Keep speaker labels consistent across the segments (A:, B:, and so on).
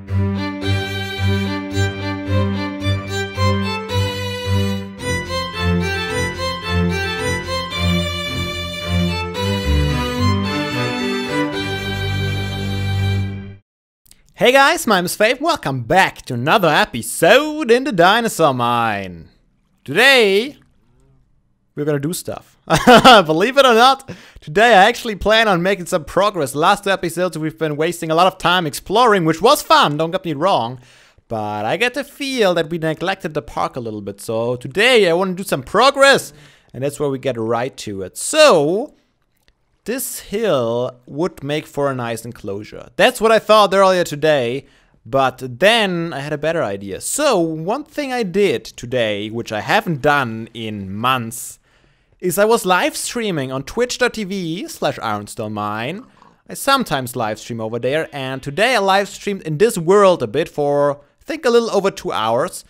A: Hey guys, my name is Fabe. Welcome back to another episode in the Dinosaur Mine. Today, we're gonna do stuff. Believe it or not, today I actually plan on making some progress. Last two episodes we've been wasting a lot of time exploring, which was fun, don't get me wrong. But I get the feel that we neglected the park a little bit. So today I want to do some progress, and that's where we get right to it. So this hill would make for a nice enclosure. That's what I thought earlier today, but then I had a better idea. So one thing I did today, which I haven't done in months, is I was live streaming on twitch.tv/ironstonmine. I sometimes live stream over there, and today I live streamed in this world a bit for, I think, a little over 2 hours.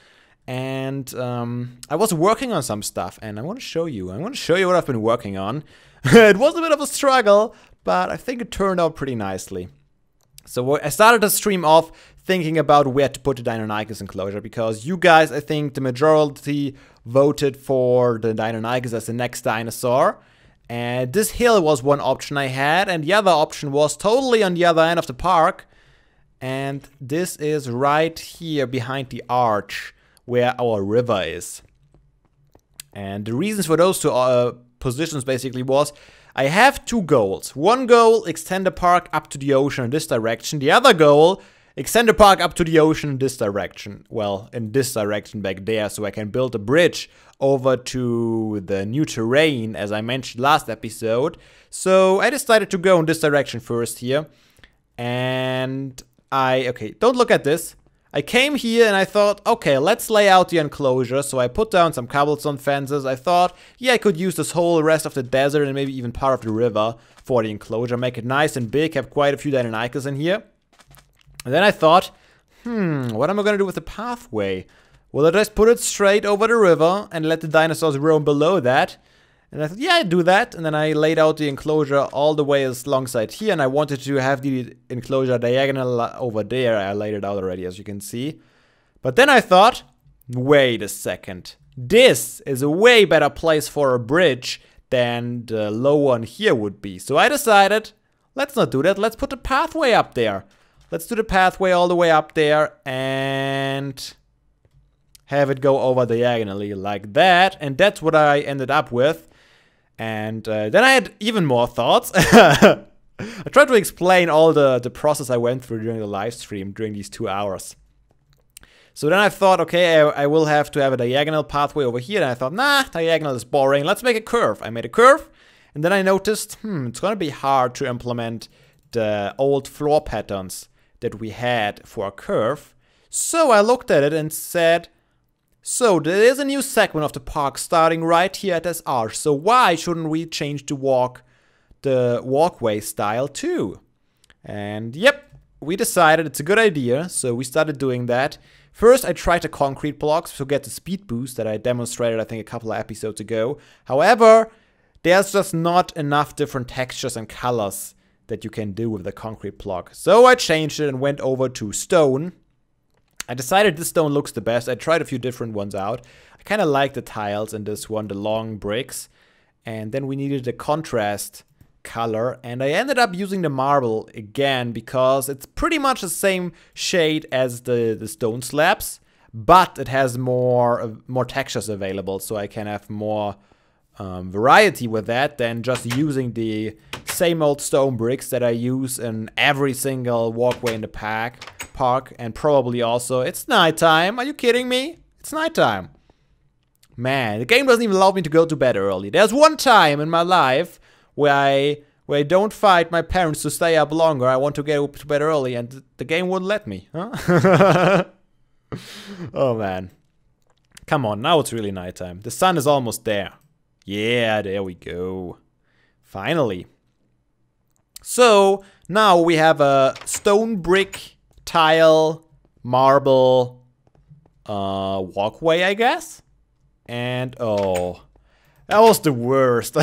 A: And I was working on some stuff, and I want to show you. I want to show you what I've been working on. It was a bit of a struggle, but I think it turned out pretty nicely. So I started the stream off thinking about where to put the Deinonychus enclosure, because you guys, I think the majority voted for the Deinonychus as the next dinosaur. And this hill was one option I had, and the other option was totally on the other end of the park. And this is right here behind the arch where our river is. And the reasons for those two positions basically was, I have two goals. One goal, extend the park up to the ocean in this direction. The other goal, extend the park up to the ocean in this direction. Well, in this direction back there, so I can build a bridge over to the new terrain, as I mentioned last episode. So I decided to go in this direction first here. And okay, don't look at this. I came here and I thought, okay, let's lay out the enclosure. So I put down some cobblestone fences. I thought, yeah, I could use this whole rest of the desert and maybe even part of the river for the enclosure. Make it nice and big, have quite a few Deinonychus in here. And then I thought, what am I going to do with the pathway? Will I just put it straight over the river and let the dinosaurs roam below that? And I thought, yeah, I'd do that. And then I laid out the enclosure all the way alongside here. And I wanted to have the enclosure diagonal over there. I laid it out already, as you can see. But then I thought, wait a second. This is a way better place for a bridge than the low one here would be. So I decided, let's not do that. Let's put the pathway up there. Let's do the pathway all the way up there and have it go over diagonally like that. And that's what I ended up with. And then I had even more thoughts. I tried to explain all the process I went through during the live stream during these 2 hours. So then I thought, okay, I will have to have a diagonal pathway over here. And I thought, nah, diagonal is boring. Let's make a curve. I made a curve. And then I noticed, it's going to be hard to implement the old floor patterns that we had for a curve. So I looked at it and said, so there is a new segment of the park starting right here at this arch. So why shouldn't we change the walkway style too? And yep, we decided it's a good idea. So we started doing that. First, I tried the concrete blocks to get the speed boost that I demonstrated, I think, a couple of episodes ago. However, there's just not enough different textures and colors that you can do with the concrete block. So I changed it and went over to stone. I decided this stone looks the best. I tried a few different ones out. I kind of like the tiles in this one, the long bricks. And then we needed a contrast color. And I ended up using the marble again because it's pretty much the same shade as the stone slabs. But it has more textures available, so I can have more variety with that than just using the same old stone bricks that I use in every single walkway in the park. And probably also, it's nighttime. Are you kidding me? It's nighttime. Man, the game doesn't even allow me to go to bed early. There's one time in my life where I don't fight my parents to stay up longer. I want to get to bed early, and the game wouldn't let me. Huh? Oh, man. Come on, now it's really nighttime. The sun is almost there. Yeah, there we go. Finally. So, now we have a stone brick, tile, marble walkway, I guess. And, oh, That was the worst.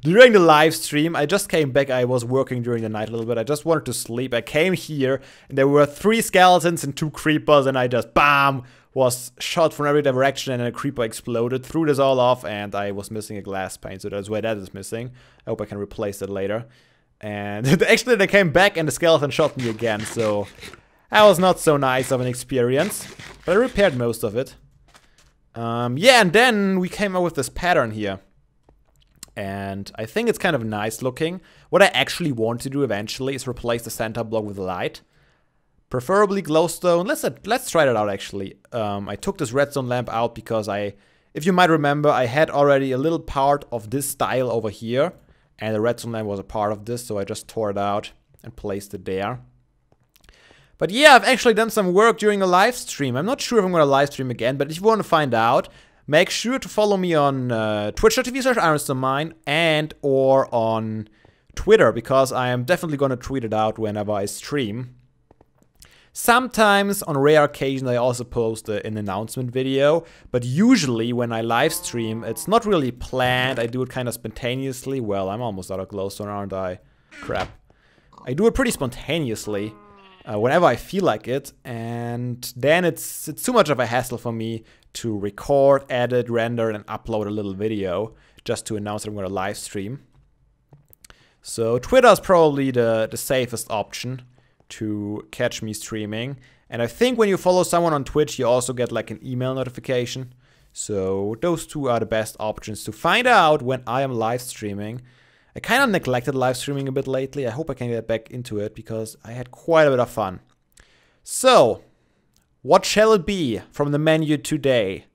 A: During the live stream, I just came back. I was working during the night a little bit. I just wanted to sleep. I came here, and there were 3 skeletons and 2 creepers, and I just, bam, was shot from every direction, and a creeper exploded, threw this all off, and I was missing a glass pane, so that's why that is missing. I hope I can replace that later. And actually, they came back, and the skeleton shot me again, so that was not so nice of an experience. But I repaired most of it. Yeah, and then we came up with this pattern here. And I think it's kind of nice looking. What I actually want to do eventually is replace the center block with light. Preferably glowstone. Let's try that out actually. I took this redstone lamp out because if you might remember, I had already a little part of this style over here. And the redstone lamp was a part of this, so I just tore it out and placed it there. But yeah, I've actually done some work during the live stream. I'm not sure if I'm going to live stream again, but if you want to find out, make sure to follow me on twitch.tv/ironstonmine and or on Twitter, because I am definitely going to tweet it out whenever I stream. Sometimes, on rare occasions, I also post an announcement video, but usually when I live stream, it's not really planned. I do it kind of spontaneously. Well, I'm almost out of glowstone, aren't I? Crap. I do it pretty spontaneously. Whenever I feel like it, and then it's too much of a hassle for me to record, edit, render, and upload a little video just to announce that I'm going to live stream. So Twitter is probably the safest option to catch me streaming. And I think when you follow someone on Twitch, you also get like an email notification. So those 2 are the best options to find out when I am live streaming. I kind of neglected live streaming a bit lately. I hope I can get back into it because I had quite a bit of fun. So, what shall it be from the menu today?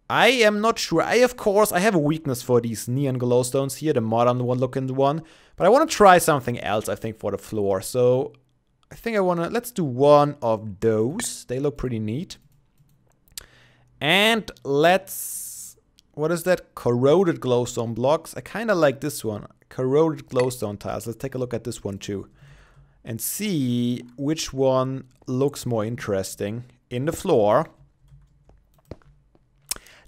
A: I am not sure. Of course, I have a weakness for these neon glowstones here, the modern one looking one. But I want to try something else, I think, for the floor. So, I think let's do one of those. They look pretty neat. And what is that? Corroded glowstone blocks. I kind of like this one. Corroded glowstone tiles. Let's take a look at this one too. And see which one looks more interesting in the floor.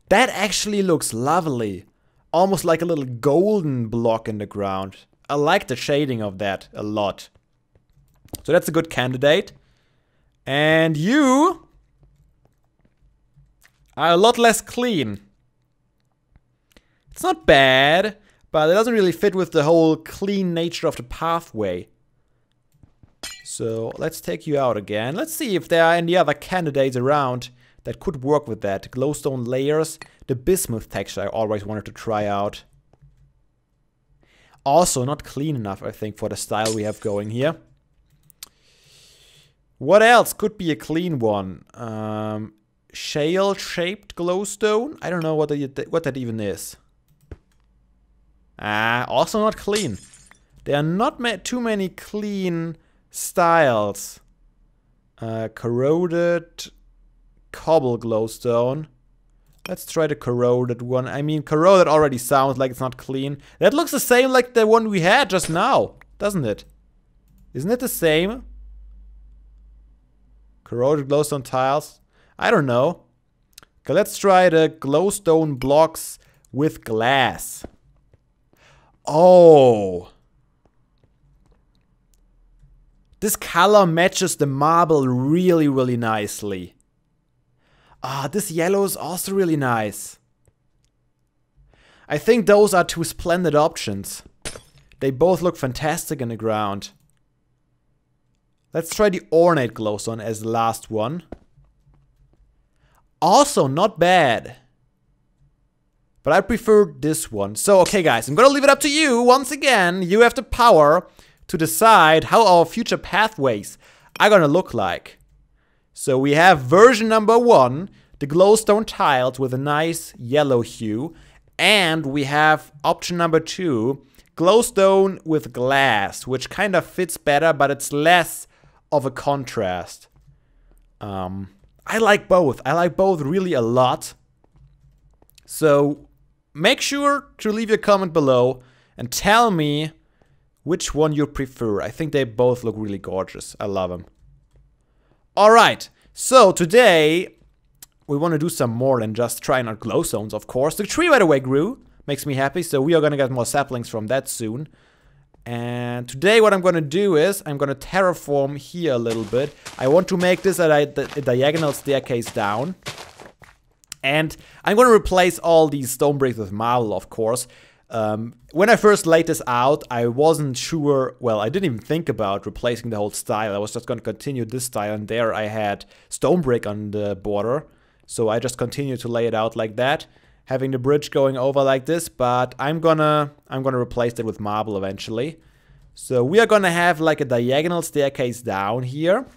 A: That actually looks lovely. Almost like a little golden block in the ground. I like the shading of that a lot. So that's a good candidate. And you are a lot less clean. It's not bad, but it doesn't really fit with the whole clean nature of the pathway. So let's take you out again. Let's see if there are any other candidates around that could work with that. Glowstone layers, the bismuth texture I always wanted to try out. Also not clean enough, I think, for the style we have going here. What else could be a clean one? Shale-shaped glowstone? I don't know what that even is. Also not clean. There are not too many clean styles. Corroded cobble glowstone. Let's try the corroded one. I mean, corroded already sounds like it's not clean. That looks the same like the one we had just now, doesn't it? Isn't it the same? Corroded glowstone tiles? I don't know. Okay, let's try the glowstone blocks with glass. Oh. This color matches the marble really, really nicely. This yellow is also really nice. I think those are 2 splendid options. They both look fantastic in the ground. Let's try the ornate glowstone as the last one. Also not bad. But I prefer this one. So, okay guys, I'm gonna leave it up to you. Once again, you have the power to decide how our future pathways are gonna look like. So we have version number 1, the glowstone tiles with a nice yellow hue. And we have option number 2, glowstone with glass, which kind of fits better, but it's less of a contrast. I like both. I like both really a lot. So make sure to leave your comment below and tell me which one you prefer. I think they both look really gorgeous. I love them. Alright, so today we want to do some more than just trying out glowstones, of course. The tree, by the way, grew. Makes me happy, so we are gonna get more saplings from that soon. And today what I'm gonna do is, I'm gonna terraform here a little bit. I want to make this a diagonal staircase down. And I'm gonna replace all these stone bricks with marble, of course. When I first laid this out, I wasn't sure, well, I didn't even think about replacing the whole style. I was just gonna continue this style, and there I had stone brick on the border. So I just continued to lay it out like that, having the bridge going over like this, but I'm gonna replace it with marble eventually. So we are gonna have like a diagonal staircase down here.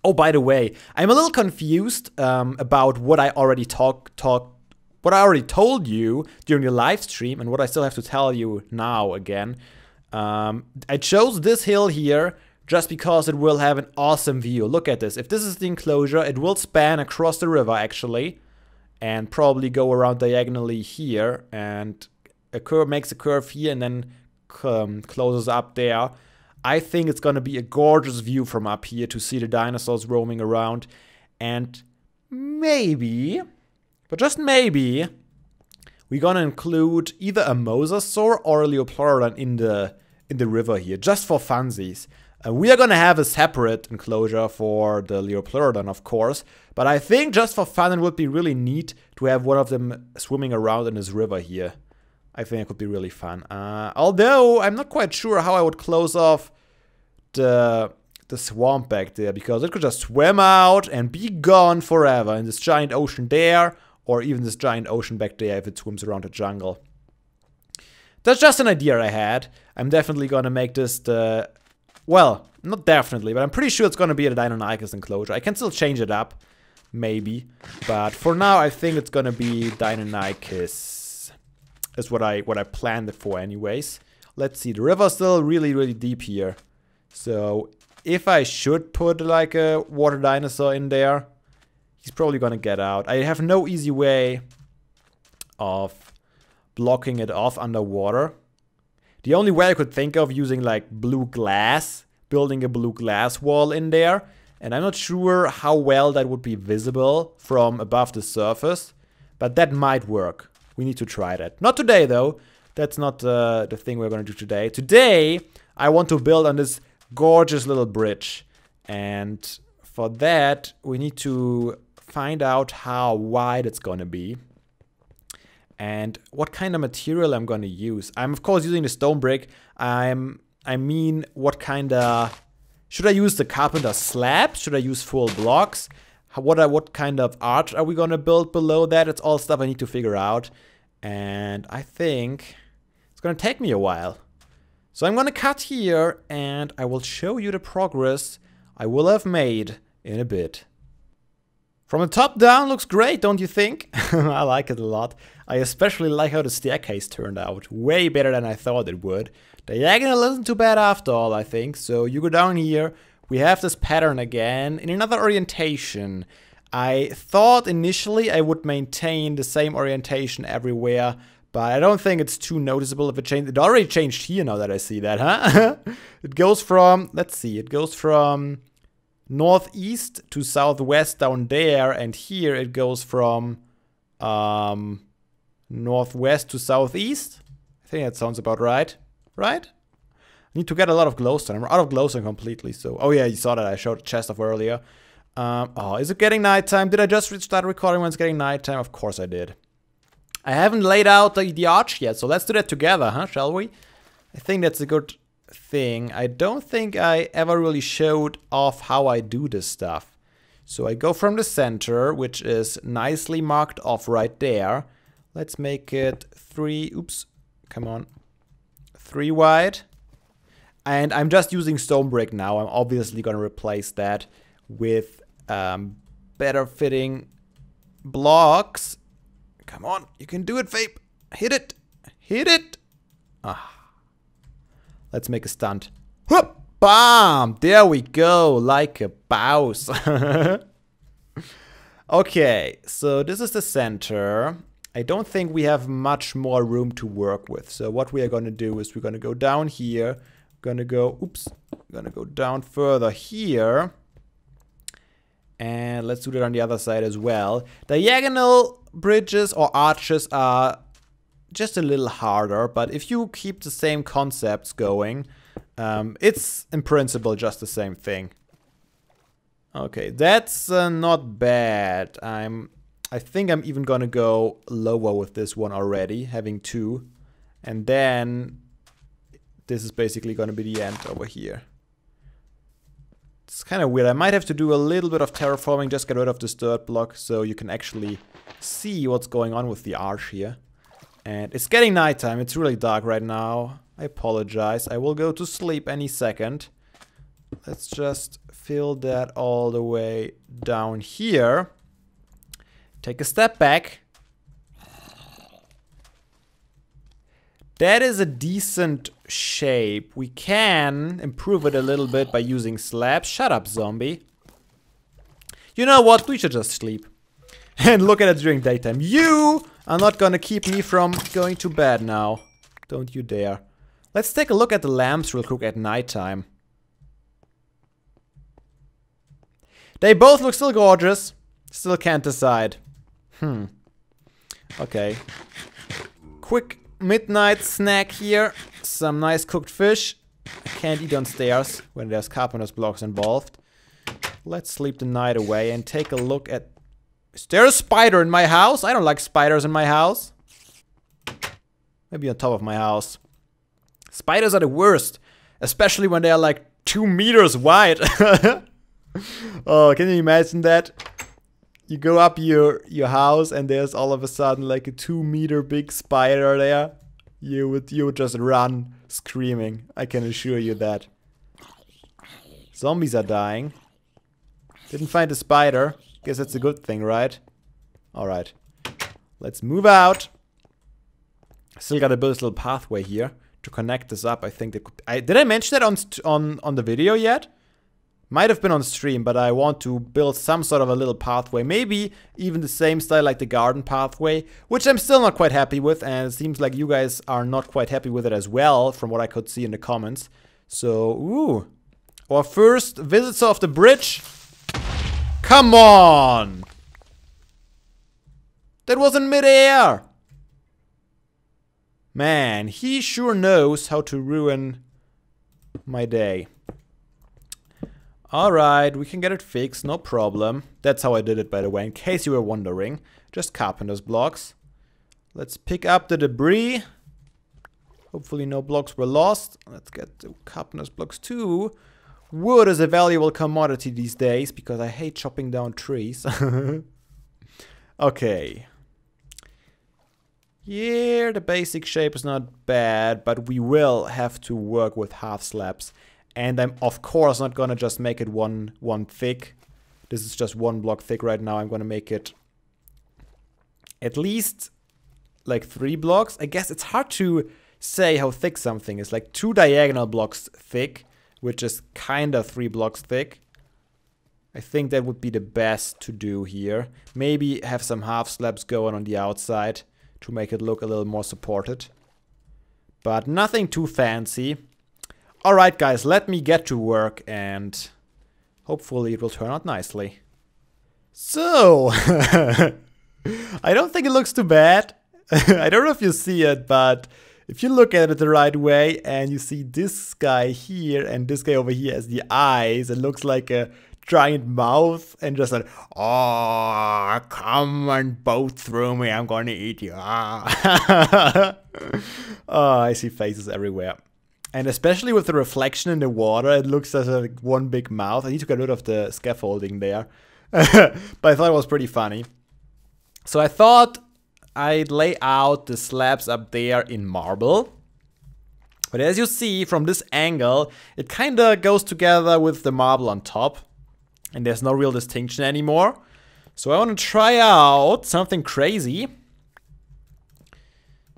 A: Oh, by the way, I'm a little confused about what I already what I already told you during the live stream and what I still have to tell you now again. I chose this hill here just because it will have an awesome view. Look at this. If this is the enclosure, it will span across the river actually, and probably go around diagonally here, and a curve makes a curve here and then closes up there. I think it's gonna be a gorgeous view from up here to see the dinosaurs roaming around, and maybe, but just maybe, we're gonna include either a mosasaur or a leoplerodon in the river here, just for funsies. We are gonna have a separate enclosure for the leoplerodon, of course, but I think just for fun it would be really neat to have one of them swimming around in this river here. I think it could be really fun. Although I'm not quite sure how I would close off the swamp back there, because it could just swim out and be gone forever in this giant ocean there, or even this giant ocean back there if it swims around the jungle. That's just an idea I had. I'm definitely gonna make this the... Well, not definitely, but I'm pretty sure it's gonna be a Deinonychus enclosure. I can still change it up, maybe. But for now, I think it's gonna be Deinonychus. Is what I planned it for anyways. Let's see, the river's still really, really deep here. So, if I should put like a water dinosaur in there, he's probably gonna get out. I have no easy way of blocking it off underwater. The only way I could think of using like blue glass, building a blue glass wall in there. And I'm not sure how well that would be visible from above the surface, but that might work. We need to try that. Not today though. That's not the thing we're gonna do today. Today, I want to build on this gorgeous little bridge. And for that, we need to find out how wide it's gonna be. And what kind of material I'm gonna use. I'm of course using the stone brick. I mean, what kind of... Should I use the carpenter slab? Should I use full blocks? What kind of arch are we gonna build below that? It's all stuff I need to figure out. And I think it's gonna take me a while. So I'm gonna cut here and I will show you the progress I will have made in a bit. From the top down looks great, don't you think? I like it a lot. I especially like how the staircase turned out. Way better than I thought it would. Diagonal isn't too bad after all, I think. So you go down here. We have this pattern again in another orientation. I thought initially I would maintain the same orientation everywhere, but I don't think it's too noticeable if it changed. It already changed here now that I see that, huh? It goes from, let's see, it goes from northeast to southwest down there, and here it goes from northwest to southeast. I think that sounds about right. Right? I need to get a lot of glowstone. I'm out of glowstone completely, so... Oh yeah, you saw that I showed a chest of earlier. Oh, is it getting nighttime? Did I just start recording when it's getting nighttime? Of course I did. I haven't laid out the arch yet, so let's do that together, huh? Shall we? I think that's a good thing. I don't think I ever really showed off how I do this stuff. So I go from the center, which is nicely marked off right there. Let's make it 3, oops, come on, 3 wide. And I'm just using stone brick now. I'm obviously gonna replace that with better fitting blocks. Come on, you can do it, Fabe. Hit it, hit it. Ah. Let's make a stunt. Whoop! Bam! There we go, like a boss. Okay, so this is the center. I don't think we have much more room to work with. So what we are gonna do is we're gonna go down here. Gonna go, oops, gonna go down further here. And let's do that on the other side as well. Diagonal bridges or arches are just a little harder, but if you keep the same concepts going, it's in principle just the same thing. Okay, that's not bad. I think I'm even gonna go lower with this one already, having 2. And then this is basically gonna be the end over here. It's kind of weird. I might have to do a little bit of terraforming, just get rid of this dirt block so you can actually see what's going on with the arch here. And it's getting nighttime. It's really dark right now. I apologize. I will go to sleep any second. Let's just fill that all the way down here. Take a step back. That is a decent shape. We can improve it a little bit by using slabs. Shut up, zombie. You know what? We should just sleep. And look at it during daytime. You are not gonna keep me from going to bed now. Don't you dare. Let's take a look at the lamps real quick at nighttime. They both look still gorgeous. Still can't decide. Okay. Quick midnight snack here. Some nice cooked fish. I can't eat on stairs when there's carpenter's blocks involved. Let's sleep the night away and take a look at... Is there a spider in my house? I don't like spiders in my house. Maybe on top of my house. Spiders are the worst. Especially when they are like 2 meters wide. Oh, can you imagine that? You go up your house and there's all of a sudden like a 2-meter big spider there. You would just run screaming. I can assure you that. Zombies are dying. Didn't find a spider. Guess that's a good thing, right? Alright. Let's move out. Still gotta build a little pathway here to connect this up. I think that did I mention that on the video yet? Might have been on stream, but I want to build some sort of a little pathway. Maybe even the same style like the garden pathway, which I'm still not quite happy with, and it seems like you guys are not quite happy with it as well, from what I could see in the comments. So, ooh. Our first visitor of the bridge. Come on! That was in midair! Man, he sure knows how to ruin my day. Alright, we can get it fixed, no problem. That's how I did it, by the way, in case you were wondering. Just carpenter's blocks. Let's pick up the debris. Hopefully no blocks were lost. Let's get the carpenter's blocks too. Wood is a valuable commodity these days, because I hate chopping down trees. Okay. Yeah, the basic shape is not bad, but we will have to work with half slabs. And I'm, of course, not gonna just make it one thick. This is just 1 block thick right now. I'm gonna make it at least like 3 blocks. I guess it's hard to say how thick something is. Like 2 diagonal blocks thick, which is kinda 3 blocks thick. I think that would be the best to do here. Maybe have some half slabs going on the outside to make it look a little more supported. But nothing too fancy. Alright guys, let me get to work and hopefully it will turn out nicely. So, I don't think it looks too bad. I don't know if you see it, but if you look at it the right way and you see this guy here and this guy over here as the eyes, it looks like a giant mouth and just like, oh, come and both through me, I'm gonna eat you. Oh, I see faces everywhere. And especially with the reflection in the water, it looks as like one big mouth. I need to get rid of the scaffolding there. But I thought it was pretty funny. So I thought I'd lay out the slabs up there in marble. But as you see from this angle, it kind of goes together with the marble on top. And there's no real distinction anymore. So I want to try out something crazy.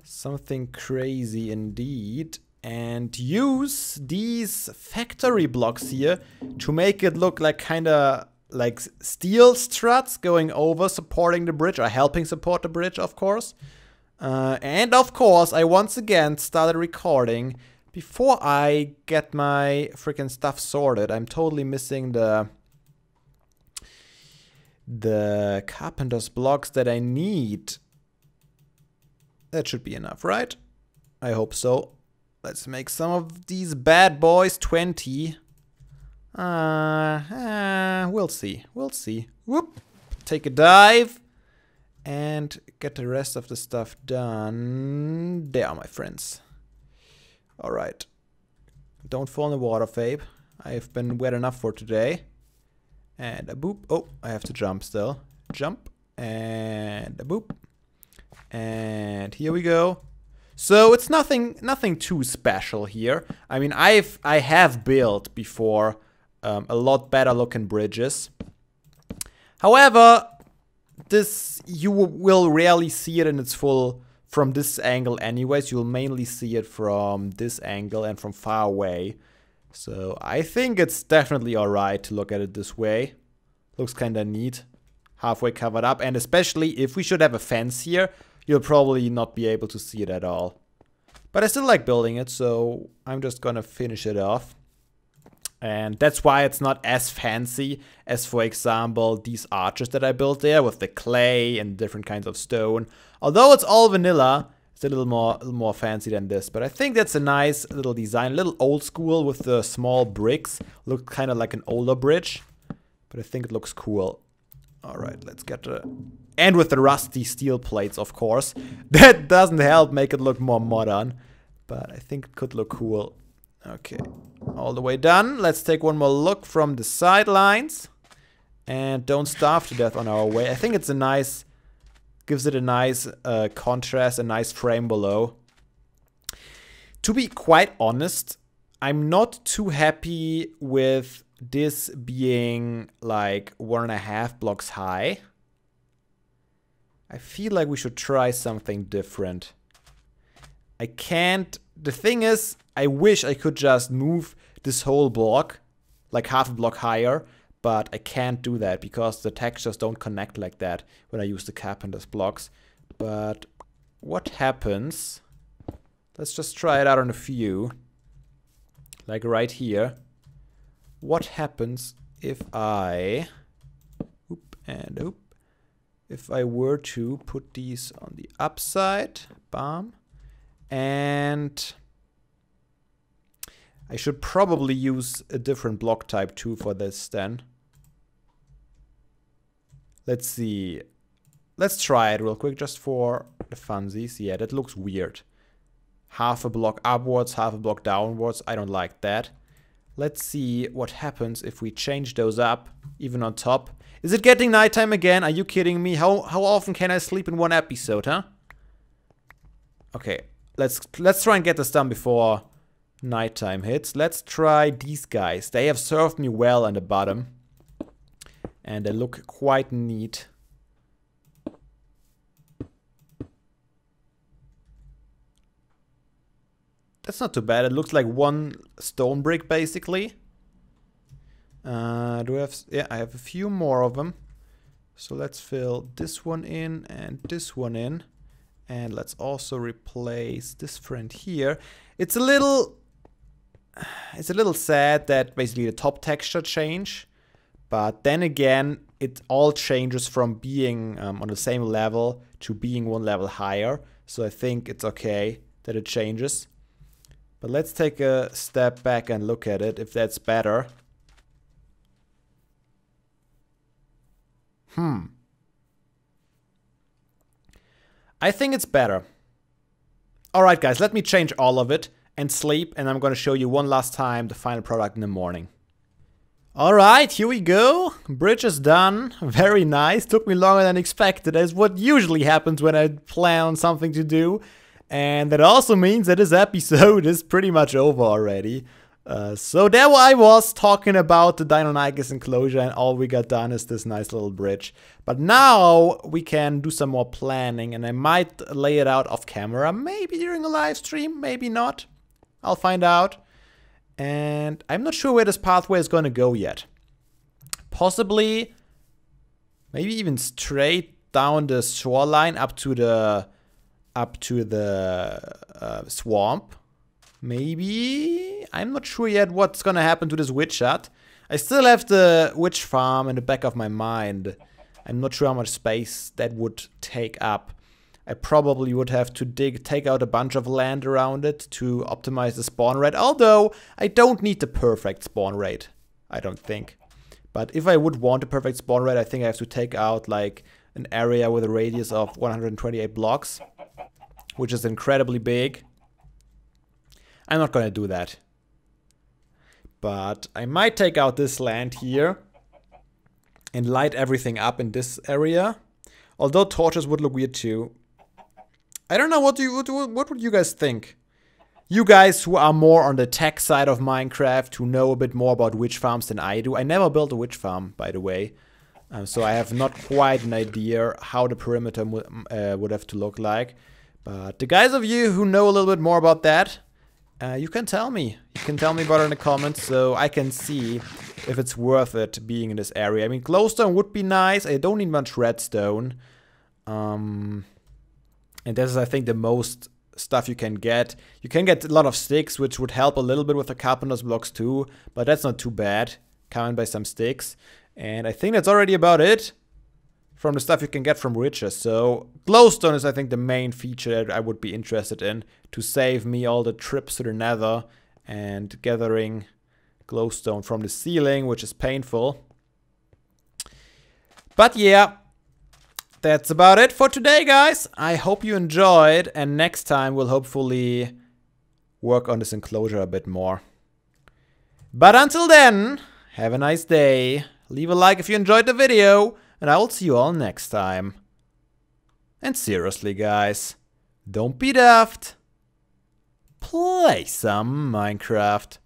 A: Something crazy indeed. And use these factory blocks here to make it look like kind of like steel struts going over supporting the bridge or helping support the bridge, of course. And of course, I once again started recording before I get my freaking stuff sorted. I'm totally missing the the carpenter's blocks that I need. That should be enough, right? I hope so. Let's make some of these bad boys 20. We'll see. We'll see. Whoop. Take a dive. And get the rest of the stuff done. There, my friends. Alright. Don't fall in the water, Fabe. I've been wet enough for today. And a boop. Oh, I have to jump still. Jump. And a boop. And here we go. So it's nothing too special here. I mean, I have built before a lot better looking bridges. However, this you will rarely see it in its full from this angle anyways. You'll mainly see it from this angle and from far away. So I think it's definitely alright to look at it this way. Looks kinda neat. Halfway covered up, and especially if we should have a fence here, you'll probably not be able to see it at all. But I still like building it, so I'm just gonna finish it off. And that's why it's not as fancy as, for example, these arches that I built there with the clay and different kinds of stone. Although it's all vanilla, it's a little more fancy than this. But I think that's a nice little design, a little old school with the small bricks. Look kind of like an older bridge, but I think it looks cool. All right, let's get the... And with the rusty steel plates, of course. That doesn't help make it look more modern, but I think it could look cool. Okay, all the way done. Let's take one more look from the sidelines. And don't starve to death on our way. I think it's a nice... Gives it a nice contrast, a nice frame below. To be quite honest, I'm not too happy with this being like 1.5 blocks high. I feel like we should try something different. I can't... The thing is, I wish I could just move this whole block like half a block higher, but I can't do that because the textures don't connect like that when I use the carpenter's blocks. But what happens... Let's just try it out on a few. Like right here. What happens if I... Oop and oop. If I were to put these on the upside, bam, and I should probably use a different block type too for this then. Let's see. Let's try it real quick just for the funsies. Yeah, that looks weird. Half a block upwards, half a block downwards. I don't like that. Let's see what happens if we change those up, even on top. Is it getting nighttime again? Are you kidding me? How often can I sleep in one episode, huh? Okay, let's try and get this done before nighttime hits. Let's try these guys. They have served me well on the bottom. And they look quite neat. That's not too bad. It looks like one stone brick, basically. Do I have... Yeah, I have a few more of them. So let's fill this one in and this one in. And let's also replace this friend here. It's a little sad that basically the top texture change. But then again, it all changes from being on the same level to being one level higher. So I think it's okay that it changes. But let's take a step back and look at it, if that's better. I think it's better. Alright guys, let me change all of it and sleep, and I'm gonna show you one last time the final product in the morning. Alright, here we go. Bridge is done. Very nice. Took me longer than expected, as what usually happens when I plan on something to do. And that also means that this episode is pretty much over already. So there I was talking about the Dinosaurs enclosure, and all we got done is this nice little bridge. But now we can do some more planning, and I might lay it out off camera, maybe during a live stream, maybe not. I'll find out. And I'm not sure where this pathway is going to go yet. Possibly, maybe even straight down the shoreline up to the swamp. Maybe. I'm not sure yet what's gonna happen to this witch hut. I still have the witch farm in the back of my mind. I'm not sure how much space that would take up. I probably would have to take out a bunch of land around it to optimize the spawn rate, although I don't need the perfect spawn rate, I don't think. But if I would want a perfect spawn rate, I think I have to take out like an area with a radius of 128 blocks, which is incredibly big. I'm not gonna do that. But I might take out this land here and light everything up in this area. Although torches would look weird too. I don't know, what would you guys think? You guys who are more on the tech side of Minecraft, who know a bit more about witch farms than I do. I never built a witch farm, by the way. So I have not quite an idea how the perimeter would have to look like. But the guys of you who know a little bit more about that, you can tell me. You can tell me about it in the comments so I can see if it's worth it being in this area. I mean, glowstone would be nice. I don't need much redstone. And this is, I think, the most stuff you can get. You can get a lot of sticks, which would help a little bit with the carpenter's blocks too. But that's not too bad. Coming by some sticks. And I think that's already about it from the stuff you can get from riches. So glowstone is, I think, the main feature that I would be interested in to save me all the trips to the nether and gathering glowstone from the ceiling, which is painful. But yeah, that's about it for today, guys. I hope you enjoyed, and next time we'll hopefully work on this enclosure a bit more. But until then, have a nice day. Leave a like if you enjoyed the video, and I will see you all next time. And seriously, guys, don't be daft. Play some Minecraft.